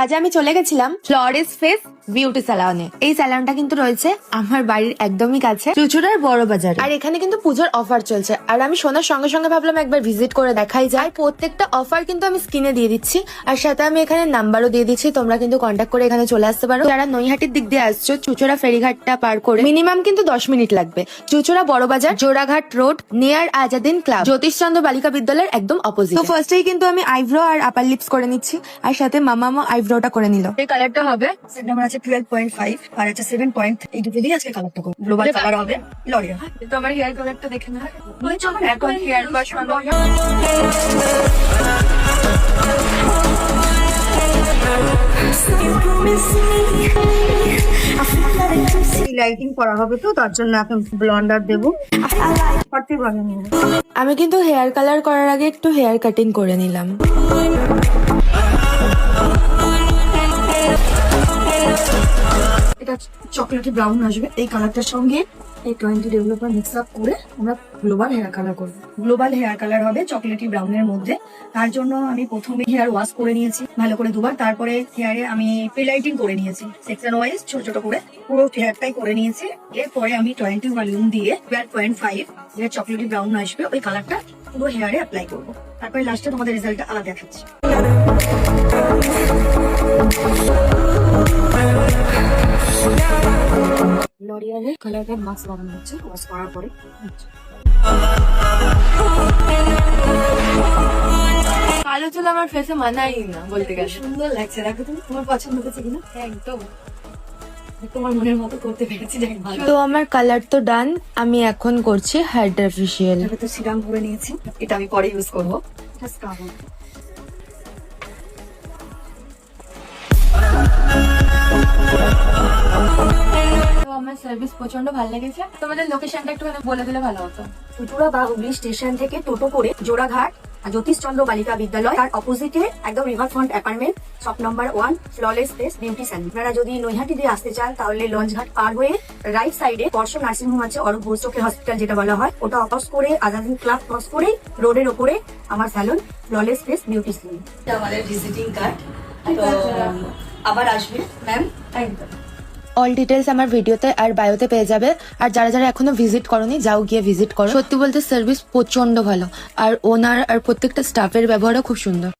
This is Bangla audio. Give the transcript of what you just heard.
আজ আমি চলে গেছিলাম ফ্লোরেস ফেস বিউটি স্যালনে। এই স্যালনটা কিন্তু রয়েছে আমার বাড়ির একদমই কাছে, চুচুড়ার বড় বাজার। আর এখানে কিন্তু পুজোর অফার চলছে, আর আমি শোনার সঙ্গে সঙ্গে ভাবলাম একবার ভিজিট করে দেখাই যায়। প্রত্যেকটা অফার কিন্তু আমি স্ক্রিনে দিয়ে দিচ্ছি, আর সাথে আমি এখানে নাম্বারও দিয়ে দিচ্ছি, তোমরা কিন্তু কন্ট্যাক্ট করে এখানে চলে আসতে পারো। যারা নৈহাটির দিক দিয়ে আসছো, চুচুড়া ফেরিঘাটটা পার করে মিনিমাম কিন্তু 10 মিনিট লাগবে। চুচুড়া বড় বাজার, Joraghat road, near আজাদিন club, Jyotishchandra বালিকা বিদ্যালয়ের একদম অপোজিট। তো ফার্স্টেই কিন্তু আমি আইব্রো আর আপার লিপস করে নিচ্ছি, আর সাথে মামামো আইব্রোটা করে নিল। এই কালারটা হবে সেট নাম্বার আছে 12.5 আর আছে 7. এই দুটো দিয়ে আজকে কালারটা করব। গ্লোবাল কালার হবে লরিয়াল। তো আমার হেয়ার কালারটা দেখে না, এখন হেয়ার ওয়াশ লাইটিং করা হবে, তো তার জন্য এখন ব্লন্ডার দেবো। আমি কিন্তু হেয়ার কালার করার আগে একটু হেয়ার কাটিং করে নিলাম। এটা চকলেটি ব্রাউন আসবে এই কালারটার সঙ্গে। এই 20 ডেভেলপার মিক্স আপ করে আমরা গ্লোবাল হেয়ার কালার করবো। গ্লোবাল হেয়ার কালার হবে চকলেটি ব্রাউনের মধ্যে। তার জন্য আমি প্রথমে হেয়ার ওয়াশ করে নিয়েছি ভালো করে দুবার, তারপরে হেয়ারে আমি প্রিলাইটিং করে নিয়েছি সেকশন ওয়াইজ ছোট ছোট করে পুরো হেয়ারটাই করে নিয়েছি। এরপরে আমি 20 ভলিউম দিয়ে 12.5 যে চকলেটি ব্রাউন আসবে ওই কালারটা পুরো হেয়ারে অ্যাপ্লাই করবো। তারপরে লাস্টে তোমাদের রেজাল্টটা আলাদা দেখাচ্ছি। লরিয়ালের কালারটা মাস্ক লাগানো হচ্ছে ওয়াশ করার পরে। কালো চুল আমার ফেসে মানাই না বলতে গেলে। সুন্দর লাগছে, দেখো তুমি তোমার পছন্দ হচ্ছে কিনা। একদম তোমার মনের মতো করতে পেরেছি, যাই ভালো। তো আমার কালার তো ডান, আমি এখন করছি হাইড্রা ফেশিয়াল। এটা তো সিরাম ভরে নিয়েছি, এটা আমি পরে ইউজ করবো। এটা স্কাব আমার সার্ভিস প্রচন্ড ভালো লেগেছে। তোমাদের লোকেশনটা একটুখানি বলে দিলে ভালো হতো। চুচুড়া বা হুগলি স্টেশন থেকে টোটো করে জোড়াঘাট জ্যোতিষচন্দ্র বালিকা বিদ্যালয় তার অপোজিটে একদম river front apartment, shop number 1, flawless face beauty salon. আপনারা যদি নৈহাটি দিয়ে আসতে চান তাহলে লঞ্চঘাট পার হয়ে রাইট সাইডে বর্ষ নার্সিং হোম আছে, অরূপ ঘোষ চোখের হসপিটাল যেটা বলা হয়, ওটা ক্রস করে আজাদিন ক্লাব ক্রস করে রোডের ওপরে আমার salon flawless face beauty salon. আমাদের ভিজিটিং কার্ড, আবার আসবে ম্যাম। একদম অল ডিটেলস আমার ভিডিওতে আর বায়োতে পেয়ে যাবে। আর যারা যারা এখনো ভিজিট করোনি, যাও গিয়ে ভিজিট করো। সত্যি বলতে সার্ভিস প্রচন্ড ভালো, আর ওনার আর প্রত্যেকটা স্টাফের ব্যবহারও খুব সুন্দর।